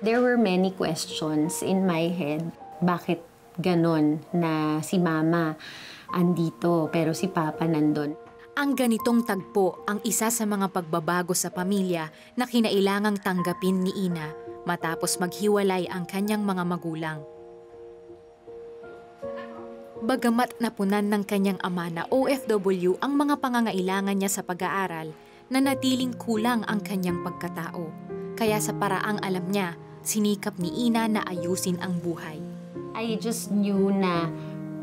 There were many questions in my head. Bakit ganon na si Mama andito pero si Papa nandun? Ang ganitong tagpo ang isa sa mga pagbabago sa pamilya na kinailangang tanggapin ni Ina matapos maghiwalay ang kanyang mga magulang. Bagamat napunan ng kanyang ama na OFW ang mga pangangailangan niya sa pag-aaral, nanatiling kulang ang kanyang pagkatao. Kaya sa paraang alam niya, sinikap ni Ina na ayusin ang buhay. I just knew na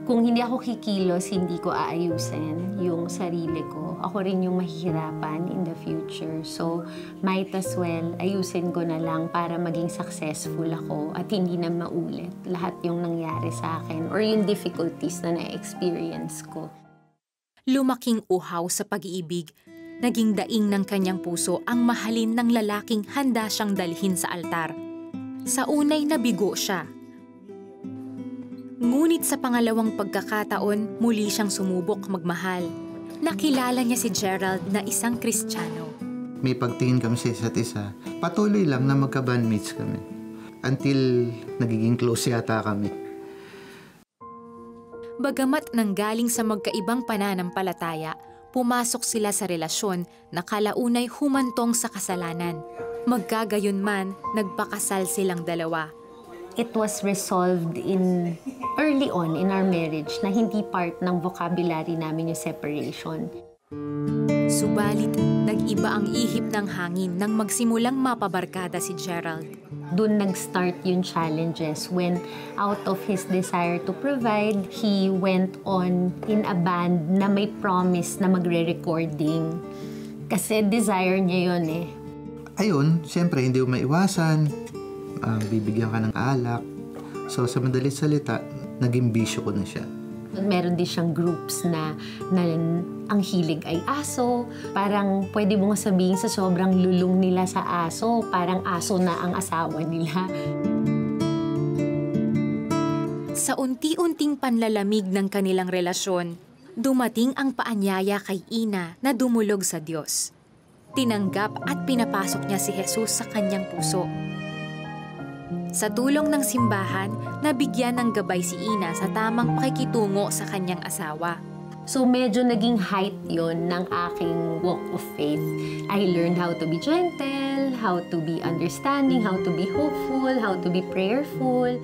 kung hindi ako kikilos, hindi ko aayusin yung sarili ko. Ako rin yung mahihirapan in the future. So, might as well, ayusin ko na lang para maging successful ako at hindi na maulit lahat yung nangyari sa akin or yung difficulties na na-experience ko. Lumaking uhaw sa pag-iibig, naging daing ng kanyang puso ang mahalin ng lalaking handa siyang dalhin sa altar. Sa unay nabigo siya. Ngunit sa pangalawang pagkakataon, muli siyang sumubok magmahal. Nakilala niya si Gerald na isang Kristiyano. May pagtingin kami sa isa't isa. Patuloy lang na magka-bandmates kami. Until nagiging close yata kami. Bagamat nanggaling sa magkaibang pananampalataya, pumasok sila sa relasyon na kalaunay humantong sa kasalanan. Magkagayunman, nagpakasal silang dalawa. It was resolved early on in our marriage na hindi part ng vocabulary namin yung separation. Subalit, nag-iba ang ihip ng hangin nang magsimulang mapabarkada si Gerald. Doon nag-start yung challenges when out of his desire to provide, he went on in a band na may promise na magre-recording. Kasi desire niya yun eh. Ayun, siyempre hindi mo maiwasan. Bibigyan ka ng alak. So sa madalit salita, naging bisyo ko na siya. Meron din siyang groups na ang hilig ay aso. Parang pwede mo nga sabihin sa sobrang lulong nila sa aso, parang aso na ang asawa nila. Sa unti-unting panlalamig ng kanilang relasyon, dumating ang paanyaya kay Ina na dumulog sa Diyos. Tinanggap at pinapasok niya si Jesus sa kanyang puso. Sa tulong ng simbahan, nabigyan ng gabay si Ina sa tamang pakikitungo sa kanyang asawa. So medyo naging height yon ng aking walk of faith. I learned how to be gentle, how to be understanding, how to be hopeful, how to be prayerful.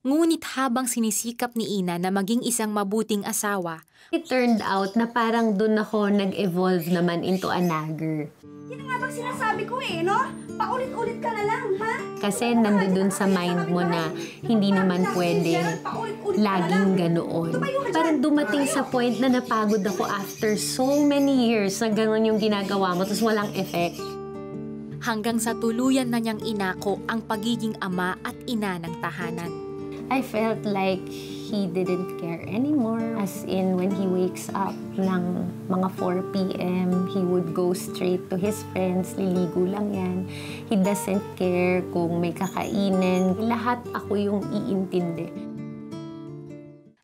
Ngunit habang sinisikap ni Ina na maging isang mabuting asawa, it turned out na parang doon ako nag-evolve naman into a nagger. Yan nga bang sinasabi ko eh, no? Paulit-ulit ka na lang, ha? Kasi nandun sa mind mo na hindi naman pwedeng laging ganoon. Parang dumating sa point na napagod ako after so many years na gano'n yung ginagawa mo, tapos walang effect. Hanggang sa tuluyan na niyang inako ang pagiging ama at ina ng tahanan. I felt like he didn't care anymore. As in, when he wakes up ng mga 4 p.m., he would go straight to his friends. Liligo lang yan. He doesn't care kung may kakainin. Lahat ako yung iintindi.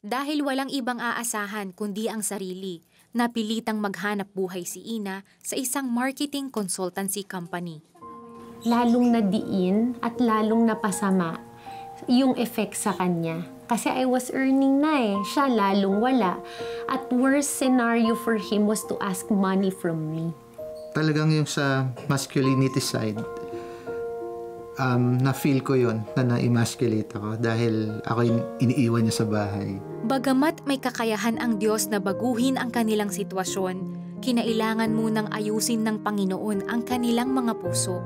Dahil walang ibang aasahan kundi ang sarili, napilitang maghanap buhay si Ina sa isang marketing consultancy company. Lalong nadiin at lalong napasama yung effect sa kanya. Kasi I was earning na eh. Siya lalong wala. At worst scenario for him was to ask money from me. Talagang yung sa masculinity side, na-feel ko yon na na-emasculate ako dahil ako yung iniiwan niya sa bahay. Bagamat may kakayahan ang Diyos na baguhin ang kanilang sitwasyon, kinailangan munang ayusin ng Panginoon ang kanilang mga puso.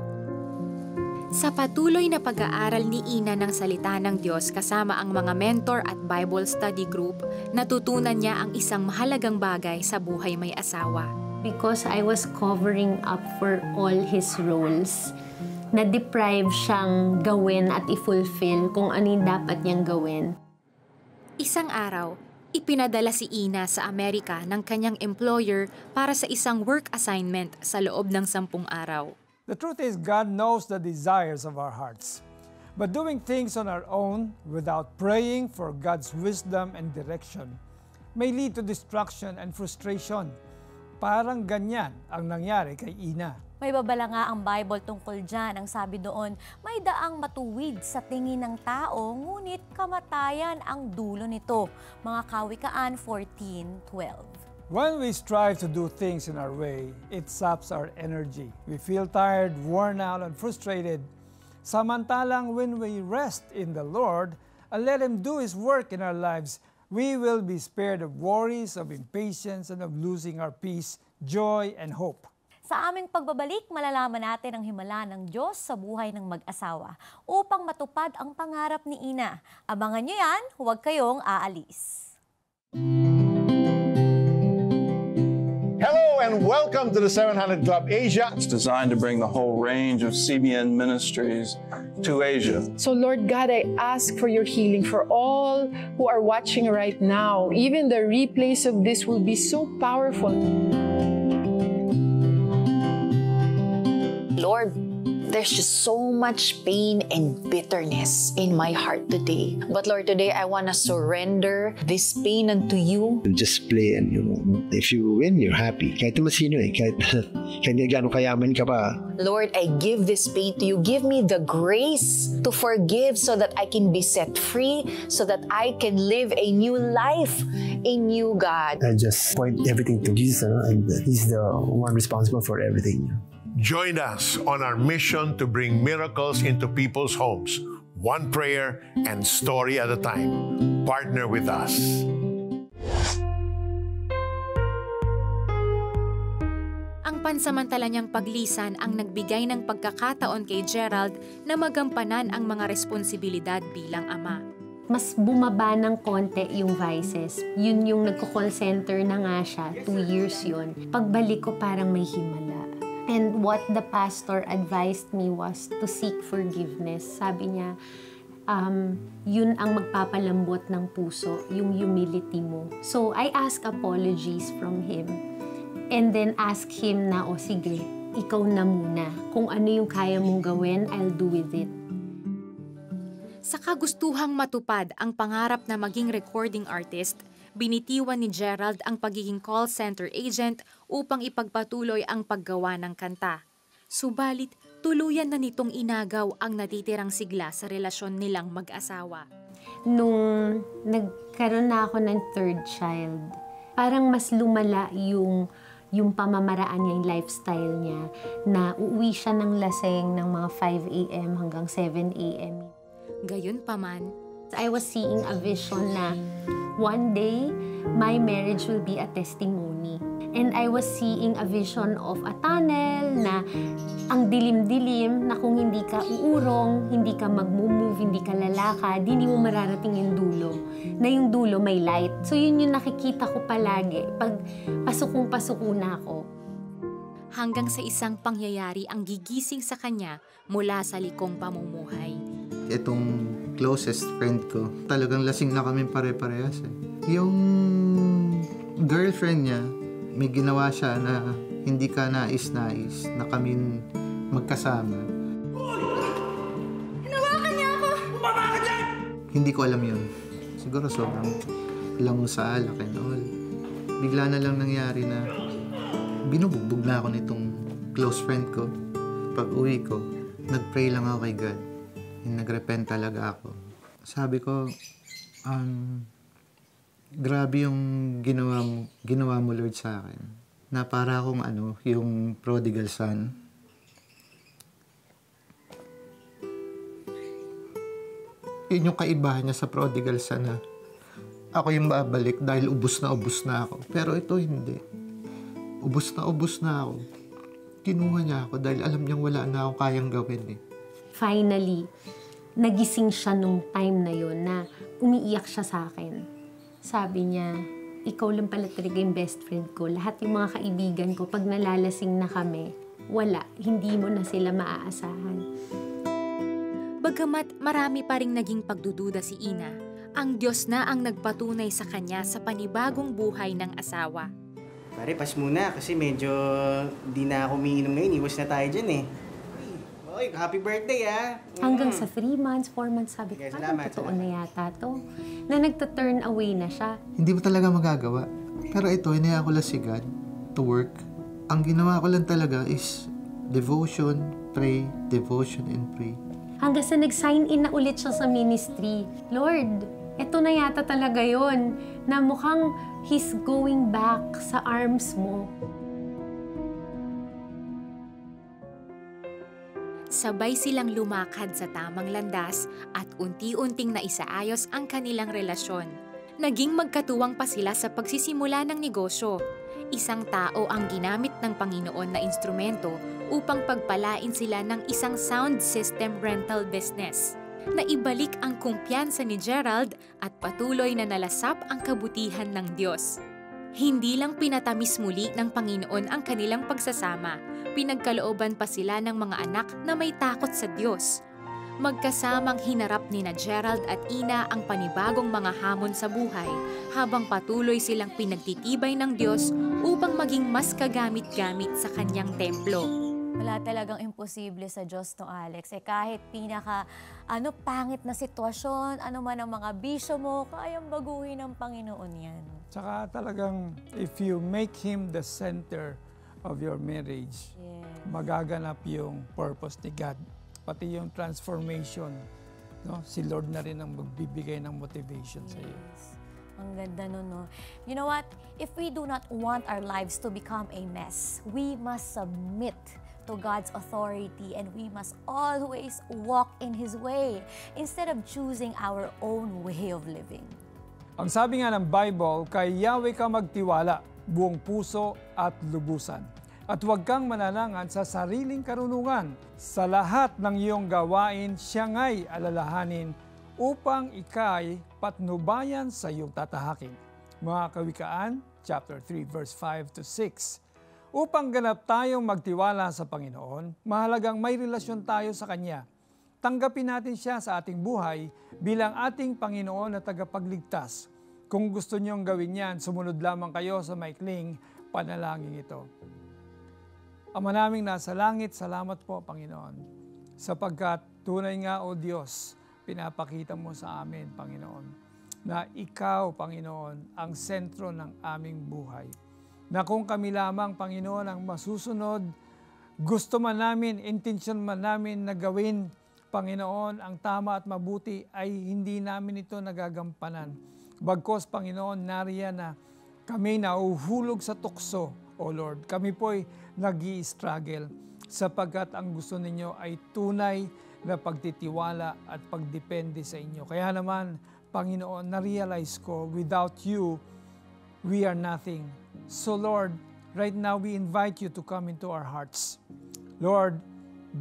Sa patuloy na pag-aaral ni Ina ng salita ng Diyos kasama ang mga mentor at Bible study group, natutunan niya ang isang mahalagang bagay sa buhay may asawa. Because I was covering up for all his roles, na-deprive siyang gawin at i-fulfill kung ano yung dapat niyang gawin. Isang araw, ipinadala si Ina sa Amerika ng kanyang employer para sa isang work assignment sa loob ng 10 araw. The truth is, God knows the desires of our hearts. But doing things on our own without praying for God's wisdom and direction may lead to distraction and frustration. Parang ganyan ang nangyari kay Ina. May babala nga ang Bible tungkol dyan. Ang sabi doon, may daang matuwid sa tingin ng tao, ngunit kamatayan ang dulo nito. Mga Kawikaan 14:12. When we strive to do things in our way, it saps our energy. We feel tired, worn out, and frustrated. Samantalang when we rest in the Lord and let Him do His work in our lives, we will be spared of worries, of impatience, and of losing our peace, joy, and hope. Sa aming pagbabalik, malalaman natin ang himala ng Diyos sa buhay ng mag-asawa upang matupad ang pangarap ni Ina. Abangan nyo yan, huwag kayong aalis. Hello and welcome to the 700 Club Asia. It's designed to bring the whole range of CBN ministries to Asia. So Lord God, I ask for your healing for all who are watching right now. Even the replays of this will be so powerful. Lord, there's just so much pain and bitterness in my heart today. But Lord, today I want to surrender this pain unto you. Just play and if you win, you're happy. Kahit naman sino kahit gano'ng kayaman ka pa. Lord, I give this pain to you. Give me the grace to forgive so that I can be set free, so that I can live a new life in you, God. I just point everything to Jesus, and He's the one responsible for everything. Join us on our mission to bring miracles into people's homes, one prayer and story at a time. Partner with us. Ang pansamantala niyang paglisan ang nagbigay ng pagkakataon kay Gerald na magampanan ang mga responsibilidad bilang ama. Mas bumaba ng konti yung vices. Yun yung nagko-call center na nga siya, 2 years yun. Pagbalik ko parang may himala. And what the pastor advised me was to seek forgiveness. Sabi niya, yun ang magpapalambot ng puso, yung humility mo. So I asked apologies from him. And then ask him na, sige, ikaw na muna. Kung ano yung kaya mong gawin, I'll do with it. Sa kagustuhang matupad ang pangarap na maging recording artist, binitiwan ni Gerald ang pagiging call center agent upang ipagpatuloy ang paggawa ng kanta. Subalit, tuluyan na nitong inagaw ang natitirang sigla sa relasyon nilang mag-asawa. Nung nagkaroon na ako ng third child, parang mas lumala yung pamamaraan niya, yung lifestyle niya, na uuwi siya ng laseng ng mga 5 a.m. hanggang 7 a.m. Gayunpaman, I was seeing a vision na one day, my marriage will be a testimony. And I was seeing a vision of a tunnel na ang dilim-dilim na kung hindi ka uurong, hindi ka mag-move, hindi ka lalakad, hindi mo mararating yung dulo. Na yung dulo may light. So yun yung nakikita ko palagi pag pasukong-pasuko na ako. Hanggang sa isang pangyayari ang gigising sa kanya mula sa likong pamumuhay. Itong closest friend ko, talagang lasing na kami pare-parehas eh. Yung girlfriend niya, may ginawa siya na hindi ka nais-nais na kami magkasama. Hinawakan niya ako! Bumaba ka dyan! Hindi ko alam yun. Siguro sobrang lango sa alak and all. Bigla na lang nangyari na binubugbog na ako nitong close friend ko. Pag uwi ko, nag-pray lang ako kay God. Nagrepent talaga ako. Sabi ko, grabe yung ginawa mo Lord sa akin. Na para akong yung prodigal son. Yun yung kaibahan niya sa prodigal son na ako yung babalik dahil ubos na ako. Pero ito hindi. Ubos na ako. Kinuha niya ako dahil alam niyang wala na akong kayang gawin eh. Finally, nagising siya nung time na yun na umiiyak siya sa akin. Sabi niya, ikaw lang pala talaga yung best friend ko. Lahat yung mga kaibigan ko, pag nalalasing na kami, wala, hindi mo na sila maaasahan. Bagamat marami pa ring naging pagdududa si Ina, ang Diyos na ang nagpatunay sa kanya sa panibagong buhay ng asawa. Pare, pas muna kasi medyo di na ako umiinom ngayon. Iwas na tayo dyan eh. Oy, happy birthday ah! Hanggang sa 3 months, 4 months, sabi ko, parang totoo na yata to. Na nagta-turn away na siya. Hindi mo talaga magagawa. Pero ito, hinaya ko lang si God to work. Ang ginawa ko lang talaga is devotion, pray, devotion, and pray. Hanggang sa nag-sign in na ulit siya sa ministry. Lord, eto na yata talaga yon na mukhang he's going back sa arms mo. Sabay silang lumakad sa tamang landas at unti-unting naisaayos ang kanilang relasyon. Naging magkatuwang pa sila sa pagsisimula ng negosyo. Isang tao ang ginamit ng Panginoon na instrumento upang pagpalain sila ng isang sound system rental business. Naibalik ang kumpiyansa ni Gerald at patuloy na nalasap ang kabutihan ng Diyos. Hindi lang pinatamis muli ng Panginoon ang kanilang pagsasama, pinagkalooban pa sila ng mga anak na may takot sa Diyos. Magkasamang hinarap ni na Gerald at Ina ang panibagong mga hamon sa buhay habang patuloy silang pinagtitibay ng Diyos upang maging mas kagamit-gamit sa kanyang templo. Wala talagang imposible sa Diyos to, Alex. Kahit pangit na sitwasyon, ano man ang mga bisyo mo, kayang baguhin ng Panginoon yan. Tsaka talagang if you make Him the center of your marriage, magaganap yung purpose ni God. Pati yung transformation, no? Si Lord na rin ang magbibigay ng motivation sa iyo. Ang ganda nun, no? You know what? If we do not want our lives to become a mess, we must submit to God's authority and we must always walk in His way instead of choosing our own way of living. Ang sabi nga ng Bible, kay Yahweh ka magtiwala, buong puso at lubusan. At huwag kang mananangan sa sariling karunungan. Sa lahat ng iyong gawain, siya nga'y alalahanin upang ika'y patnubayan sa iyong tatahakin. Mga Kawikaan, chapter 3, verse 5 to 6. Upang ganap tayong magtiwala sa Panginoon, mahalagang may relasyon tayo sa Kanya. Tanggapin natin siya sa ating buhay bilang ating Panginoon na tagapagligtas. Kung gusto niyong gawin yan, sumunod lamang kayo sa maikling panalangin ito. Ama naming nasa langit, salamat po, Panginoon, sapagkat tunay nga, O Diyos, pinapakita mo sa amin, Panginoon, na Ikaw, Panginoon, ang sentro ng aming buhay. Na kung kami lamang, Panginoon, ang masusunod, gusto man namin, intensyon man namin na gawin, Panginoon, ang tama at mabuti ay hindi namin ito nagagampanan. Bagkos, Panginoon, nariyan na kami nauhulog sa tukso, O Lord. Kami po'y nag-i-struggle sapagkat ang gusto ninyo ay tunay na pagtitiwala at pagdepende sa inyo. Kaya naman, Panginoon, na-realize ko, without you, we are nothing. So Lord, right now we invite you to come into our hearts. Lord,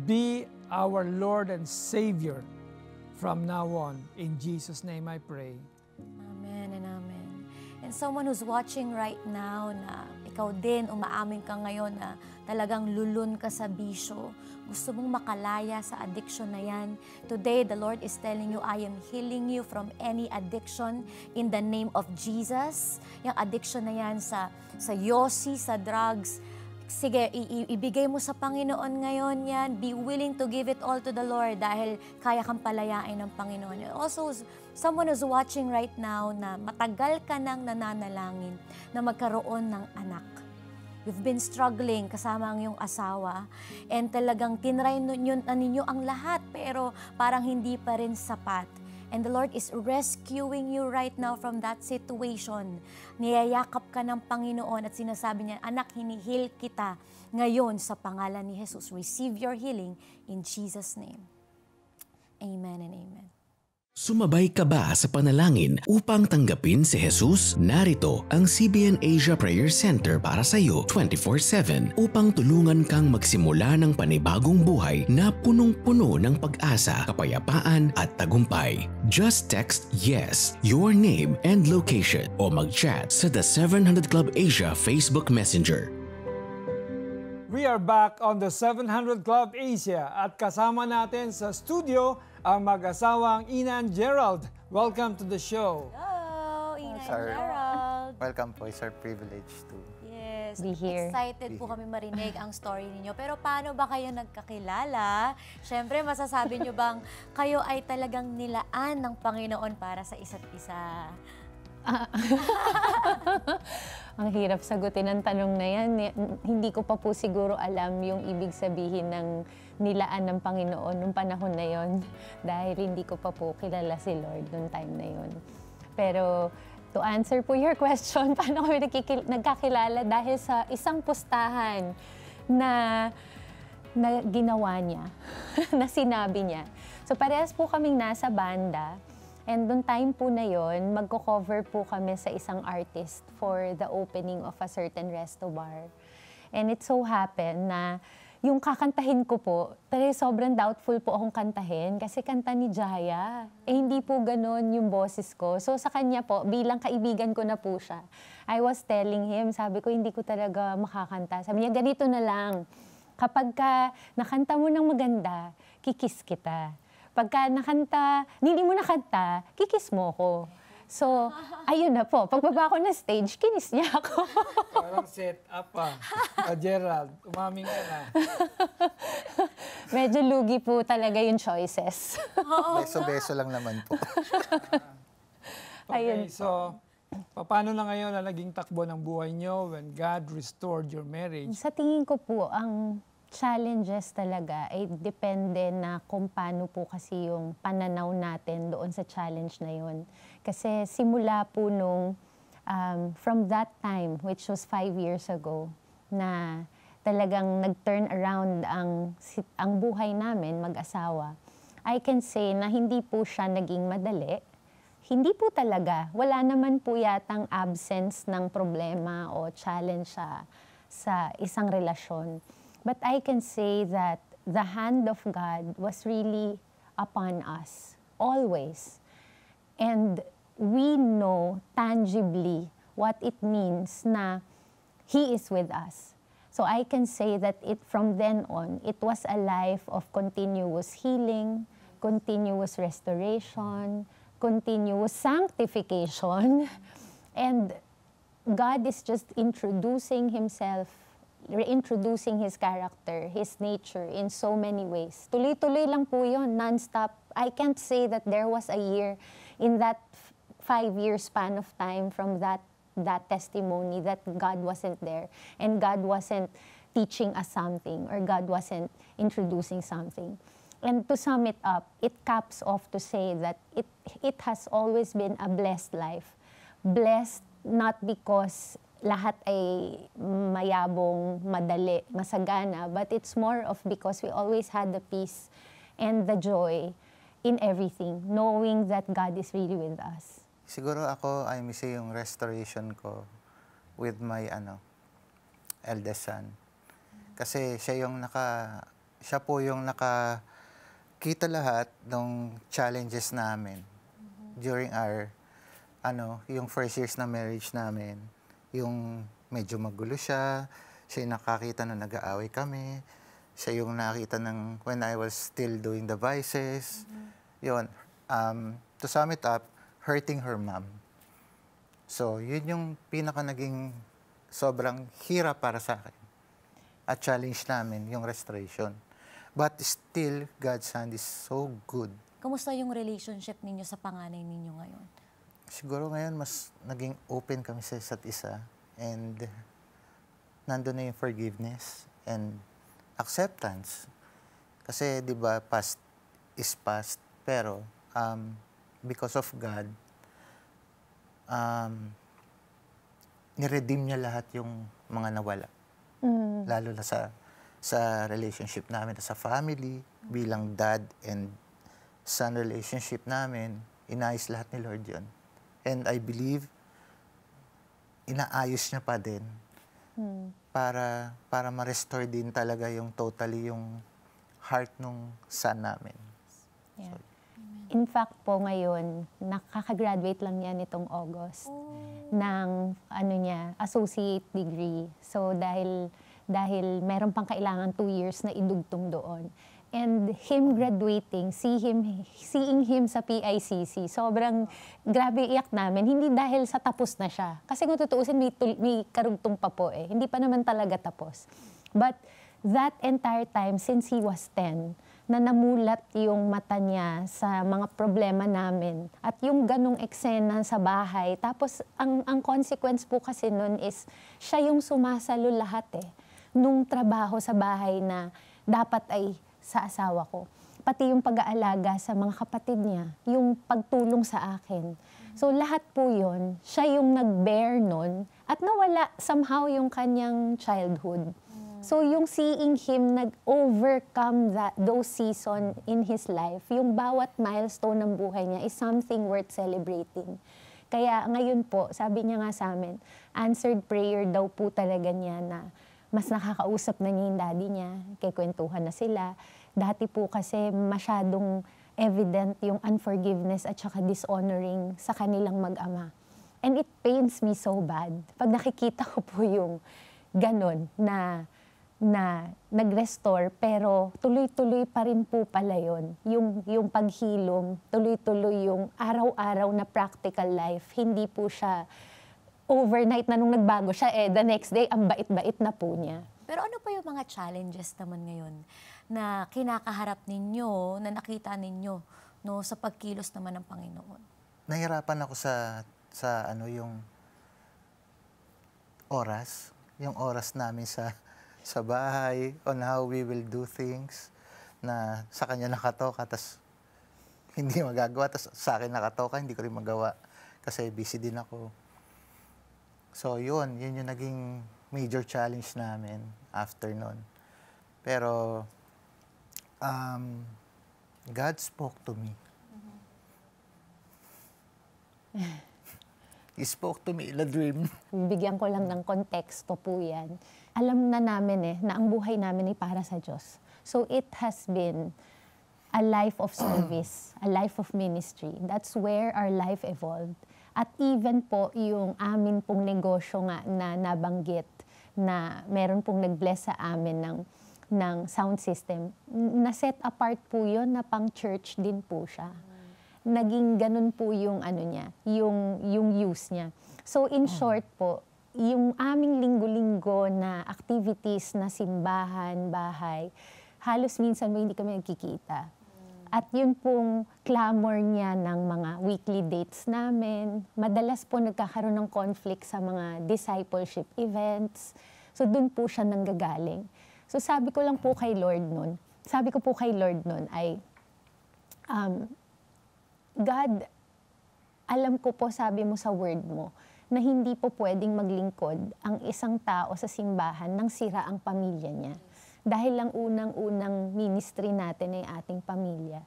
be our Lord and Savior from now on. In Jesus' name I pray. Amen and amen. And someone who's watching right now na ikaw din, umaamin ka ngayon na talagang lulun ka sa bisyo, gusto mong makalaya sa addiction na yan. Today, the Lord is telling you, I am healing you from any addiction in the name of Jesus. Yung addiction na yan sa yosi, sa drugs, sige, ibigay mo sa Panginoon ngayon yan. Be willing to give it all to the Lord dahil kaya kang palayain ng Panginoon. Also, someone who's watching right now na matagal ka nang nananalangin na magkaroon ng anak. You've been struggling kasama ang iyong asawa and talagang tinry ninyo ang lahat pero parang hindi pa rin sapat. And the Lord is rescuing you right now from that situation. Niyayakap ka ng Panginoon at sinasabi niya, anak, hinihil kita ngayon sa pangalan ni Jesus. Receive your healing in Jesus' name. Amen and amen. Sumabay ka ba sa panalangin upang tanggapin si Jesus? Narito ang CBN Asia Prayer Center para sa iyo 24/7 upang tulungan kang magsimula ng panibagong buhay na punong-puno ng pag-asa, kapayapaan at tagumpay. Just text YES, your name and location o mag-chat sa The 700 Club Asia Facebook Messenger. We are back on the 700 Club Asia at kasama natin sa studio ang mag-asawang Ina and Gerald. Welcome to the show. Hello, Ina and Gerald. Welcome po. It's our privilege to be here. Excited po kami marinig ang story ninyo. Pero paano ba kayo nagkakilala? Siyempre, masasabi nyo bang kayo ay talagang nilaan ng Panginoon para sa isa't isa? Ang hirap sagutin ang tanong na yan. Hindi ko pa po siguro alam yung ibig sabihin ng nilaan ng Panginoon nung panahon na yon dahil hindi ko pa po kilala si Lord nung time na yon. Pero to answer po your question, paano kami nagkakilala? Dahil sa isang pustahan na ginawa niya, na sinabi niya. So parehas po kaming nasa banda. And noong time po na yon, magko-cover po kami sa isang artist for the opening of a certain resto bar. And it so happened na yung kakantahin ko po, pero sobrang doubtful po akong kantahin kasi kanta ni Jaya. Hindi po ganon yung boses ko. So sa kanya po, bilang kaibigan ko na po siya, I was telling him, sabi ko, hindi ko talaga makakanta. Sabi niya, ganito na lang. Kapag ka nakanta mo ng maganda, kikis kita. Pagka hindi mo nakanta, kikis mo ko. So, ayun na po. Pagbaba ko na stage, kinis niya ako. Parang set up Gerald, umaming ka na. Medyo lugi po talaga yung choices. Beso-beso lang naman po. Okay, so, paano na ngayon na naging takbo ng buhay nyo when God restored your marriage? Sa tingin ko po, ang challenges talaga ay depende na kung paano po kasi yung pananaw natin doon sa challenge na yun. Kasi simula po nung from that time, which was 5 years ago, na talagang nag-turn around ang buhay namin mag-asawa, I can say na hindi po siya naging madali. Hindi po talaga. Wala naman po yatang absence ng problema o challenge sa isang relasyon. But I can say that the hand of God was really upon us, always. And we know tangibly what it means na He is with us. So I can say that from then on, it was a life of continuous healing, continuous restoration, continuous sanctification. And God is just introducing Himself, reintroducing His character, His nature in so many ways. Tuloy-tuloy lang po yun, non-stop. I can't say that there was a year in that 5 years span of time from that testimony that God wasn't there and God wasn't teaching us something or God wasn't introducing something. And to sum it up, it caps off to say that it has always been a blessed life. Blessed not because lahat ay mayabong, madali, masagana, but it's more of because we always had the peace and the joy in everything, knowing that God is really with us. Siguro ako, I miss yung restoration ko with my eldest son. Kasi siya po yung nakakita lahat ng challenges namin during our yung first years na marriage namin. Yung medyo magulo siya yung nakakita na nag-aaway kami, siya yung nakita ng when I was still doing the vices. Yun, to sum it up, hurting her mom. So, yun yung pinaka naging sobrang hirap para sa akin. At challenge namin, yung restoration. But still, God's hand is so good. Kamusta yung relationship ninyo sa panganay ninyo ngayon? Siguro ngayon, mas naging open kami sa isa't isa. And nandun na yung forgiveness and acceptance. Kasi, di ba, past is past. Pero, because of God, niredeem niya lahat yung mga nawala. Lalo na sa relationship namin, sa family, bilang dad and son relationship namin, inayos lahat ni Lord yun. And I believe, inaayos niya pa din para ma-restore din talaga yung totally yung heart nung son namin. Yeah. In fact po ngayon, nakaka-graduate lang niya nitong August ng associate degree. So dahil meron pang kailangan 2 years na idugtong doon. And him graduating, seeing him sa PICC, sobrang grabe iyak namin. Hindi dahil sa tapos na siya. Kasi kung tutuusin, may karugtong pa po Hindi pa naman talaga tapos. But that entire time, since he was 10, na namulat yung mata niya sa mga problema namin. At yung ganong eksena sa bahay. Tapos, ang consequence po kasi nun is, siya yung sumasalo lahat nung trabaho sa bahay na dapat ay sa asawa ko. Pati yung pag-aalaga sa mga kapatid niya, yung pagtulong sa akin. So lahat po yun, siya yung nag-bear nun at nawala somehow yung kanyang childhood. So yung seeing him nag-overcome those seasons in his life, yung bawat milestone ng buhay niya is something worth celebrating. Kaya ngayon po, sabi niya nga sa amin, answered prayer daw po talaga niya na mas nakakausap na niya yung daddy niya, kikwentuhan na sila. Dati po kasi masyadong evident yung unforgiveness at saka dishonoring sa kanilang mag-ama. And it pains me so bad. Pag nakikita ko po yung ganon na nag-restore, pero tuloy-tuloy pa rin po pala yun. Yung paghilom, tuloy-tuloy yung araw-araw na practical life. Hindi po siya overnight na nung nagbago siya, the next day, ang bait-bait na po niya. Pero ano pa yung mga challenges naman ngayon na kinakaharap ninyo, na nakita ninyo sa pagkilos naman ng Panginoon? Nahirapan ako sa yung oras namin sa bahay, on how we will do things, na sa kanya nakatoka, tas hindi magagawa, tas sa akin nakatoka, hindi ko rin magawa kasi busy din ako. So yun yung naging major challenge namin after nun. Pero God spoke to me. He spoke to me in a dream. Bigyan ko lang ng konteksto po yan. Alam na namin na ang buhay namin ay para sa Diyos. So it has been a life of service, a life of ministry. That's where our life evolved. At even po yung amin pong negosyo nga na nabanggit na meron pong nag-bless sa amin ng sound system, na-set apart po yun na pang church din po siya. Naging ganun po yung niya, yung use niya. So in short po, yung aming linggo-linggo na activities na simbahan, bahay, halos minsan hindi kami nagkikita. At yun pong clamor niya ng mga weekly dates namin. Madalas po nagkakaroon ng conflict sa mga discipleship events. So dun po siya nanggagaling. So sabi ko lang po kay Lord nun, ay, God, alam ko po, sabi mo sa word mo, na hindi po pwedeng maglingkod ang isang tao sa simbahan nang sira ang pamilya niya. Dahil lang unang-unang ministry natin ay ating pamilya.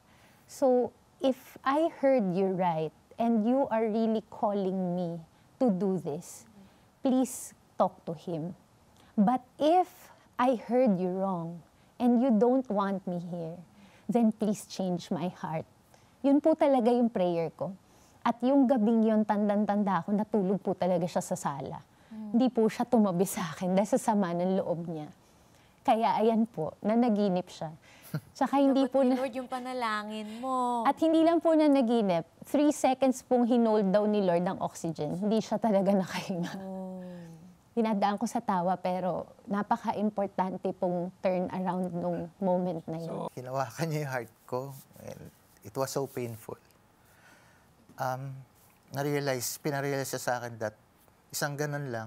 So, if I heard you right, and you are really calling me to do this, please talk to him. But if I heard you wrong, and you don't want me here, then please change my heart. Yun po talaga yung prayer ko. At yung gabing yun, tandang-tanda ako, natulog po talaga siya sa sala. Hindi po siya tumabi sa akin dahil sa sama ng loob niya. Kaya ayan po, nanaginip siya. Tsaka hindi po na... Lord, yung panalangin mo. At hindi lang po na naginip, 3 seconds pong hinold daw ni Lord ang oxygen. Hindi siya talaga nakahinga. Dinadaan ko sa tawa, pero napaka-importante pong turn around nung moment na yun. So, hinawakan niya yung heart ko. It was so painful. Pinarealize siya sa akin that isang ganun lang,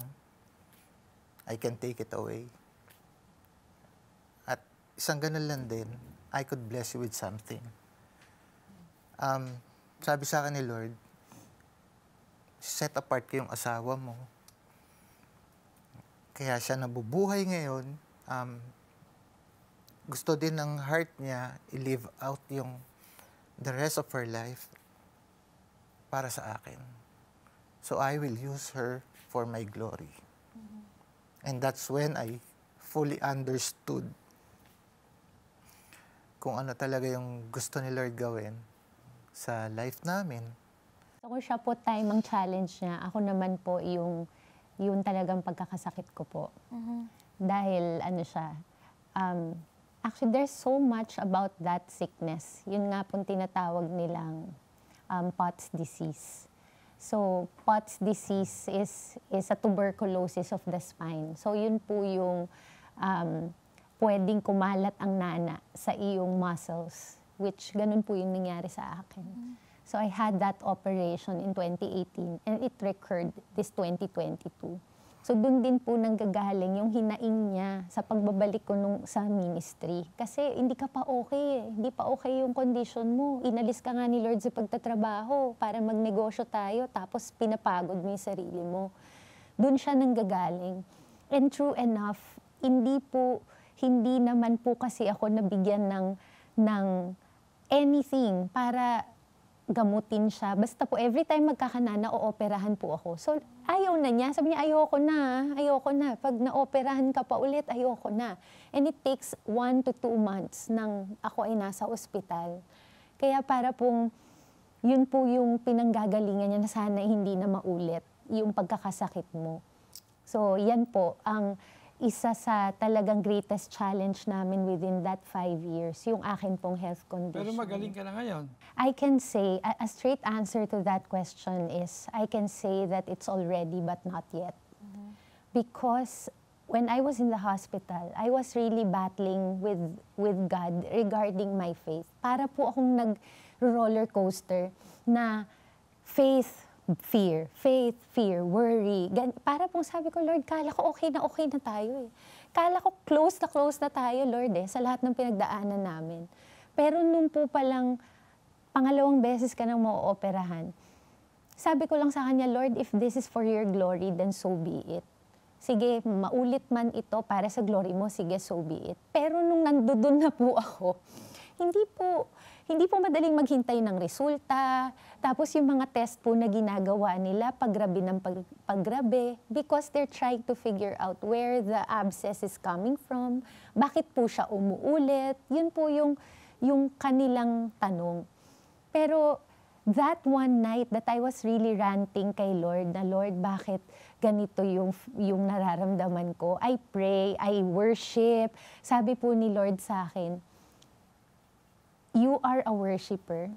I can take it away. At isang ganun lang din, I could bless you with something. Sabi sa akin ni Lord, set apart ko yung asawa mo. Kaya siya nabubuhay ngayon. Gusto din ng heart niya i-live out yung the rest of her life para sa akin. So I will use her for my glory. And that's when I fully understood kung ano talaga yung gusto ni Lord gawin sa life namin. Ako siya po time ang challenge niya. Ako naman po yung talagang pagkakasakit ko po. Dahil actually there's so much about that sickness. Yun nga pong tinatawag nilang Pott's disease. So, Pott's disease is a tuberculosis of the spine. So, yun po yung pwedeng kumalat ang nana sa iyong muscles, which ganun po yung nangyari sa akin. So I had that operation in 2018 and it recurred this 2022. So doon din po nanggagaling yung hinaing niya sa pagbabalik ko sa ministry. Kasi hindi ka pa okay eh. Hindi pa okay yung condition mo. Inalis ka nga ni Lord sa pagtatrabaho para magnegosyo tayo tapos pinapagod mo yung sarili mo. Doon siya nanggagaling. And true enough, hindi naman po kasi ako nabigyan ng anything para gamutin siya. Basta po, every time magkakanana, ooperahan po ako. So, ayaw na niya. Sabi niya, ayoko na. Pag naoperahan ka pa ulit, ayoko na. And it takes 1 to 2 months nang ako ay nasa ospital. Kaya para pong, yun po yung pinanggagalingan niya na sana hindi na maulit yung pagkakasakit mo. So, yan po ang isa sa talagang greatest challenge namin within that 5 years, yung akin pong health condition. Pero magaling ka na ngayon. I can say, a straight answer to that question is, I can say that it's already but not yet. Because when I was in the hospital, I was really battling with God regarding my faith. Para po akong nag-roller coaster na faith, fear, worry. Para pong sabi ko, Lord, kala ko okay na tayo eh. Kala ko close na tayo, Lord sa lahat ng pinagdaanan namin. Pero nung po palang pangalawang beses ka nang mauoperahan, sabi ko lang sa kanya, Lord, if this is for your glory, then so be it. Sige, maulit man ito para sa glory mo, sige, so be it. Pero nung nandoon na po ako, hindi po madaling maghintay ng resulta. Tapos yung mga test po na ginagawa nila, paggrabe ng paggrabe, because they're trying to figure out where the abscess is coming from, bakit po siya umuulit, yun po yung kanilang tanong. Pero that one night that I was really ranting kay Lord, na Lord, bakit ganito yung nararamdaman ko? I pray, I worship. Sabi po ni Lord sa akin, you are a worshiper.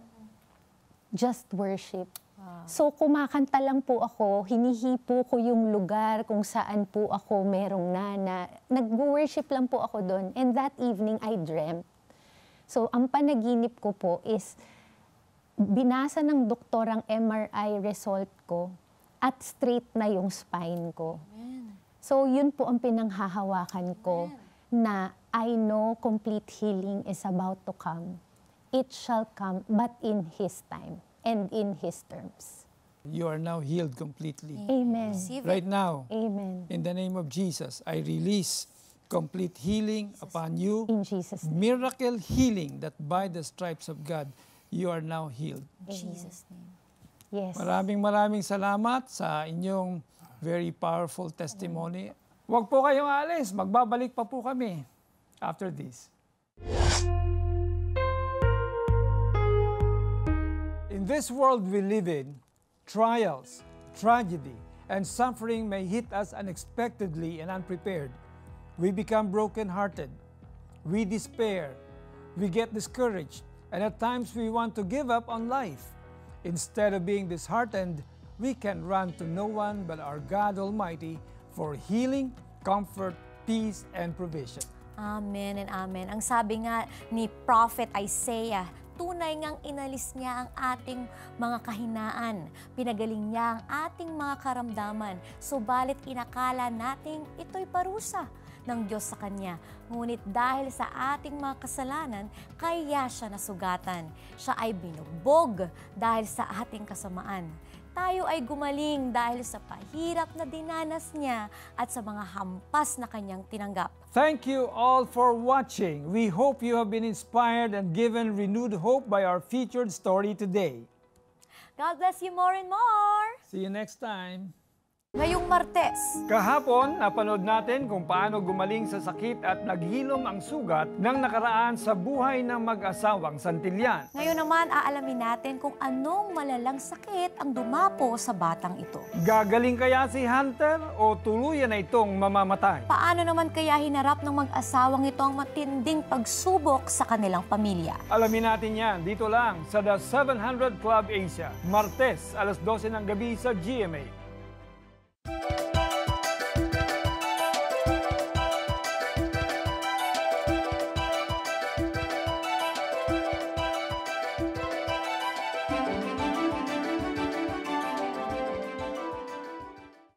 Just worship. Wow. So kumakanta lang po ako, hinihipo ko yung lugar kung saan po ako merong nana. Nag-worship lang po ako doon. And that evening, I dreamt. So ang panaginip ko po is, binasa ng doktor ang MRI result ko at straight na yung spine ko. Amen. So yun po ang pinanghahawakan ko. Amen. Na I know complete healing is about to come. It shall come, but in His time and in His terms. You are now healed completely. Amen. Right now, Amen. In the name of Jesus, I release complete healing upon you. In Jesus' name. Miracle healing that by the stripes of God, you are now healed. In Jesus' name. Yes. Maraming salamat sa inyong very powerful testimony. Huwag po kayong alis. Magbabalik pa po kami after this. In this world we live in, trials, tragedy, and suffering may hit us unexpectedly and unprepared. We become brokenhearted. We despair. We get discouraged. And at times we want to give up on life. Instead of being disheartened, we can run to no one but our God Almighty for healing, comfort, peace, and provision. Amen and amen. Ang sabi nga ni Prophet Isaiah, tunay ngang inalis niya ang ating mga kahinaan. Pinagaling niya ang ating mga karamdaman. Subalit inakala nating ito'y parusa ng Diyos sa Kanya. Ngunit dahil sa ating mga kasalanan, kaya siya nasugatan. Siya ay binugbog dahil sa ating kasamaan. Tayo ay gumaling dahil sa pahirap na dinanas niya at sa mga hampas na Kanyang tinanggap. Thank you all for watching. We hope you have been inspired and given renewed hope by our featured story today. God bless you more and more! See you next time. Ngayong Martes. Kahapon, napanood natin kung paano gumaling sa sakit at naghilom ang sugat ng nakaraan sa buhay ng mag-asawang Santillan. Ngayon naman, aalamin natin kung anong malalang sakit ang dumapo sa batang ito. Gagaling kaya si Hunter o tuluyan na itong mamamatay? Paano naman kaya hinarap ng mag-asawang ito ang matinding pagsubok sa kanilang pamilya? Alamin natin yan dito lang sa The 700 Club Asia, Martes, alas 12 ng gabi sa GMA.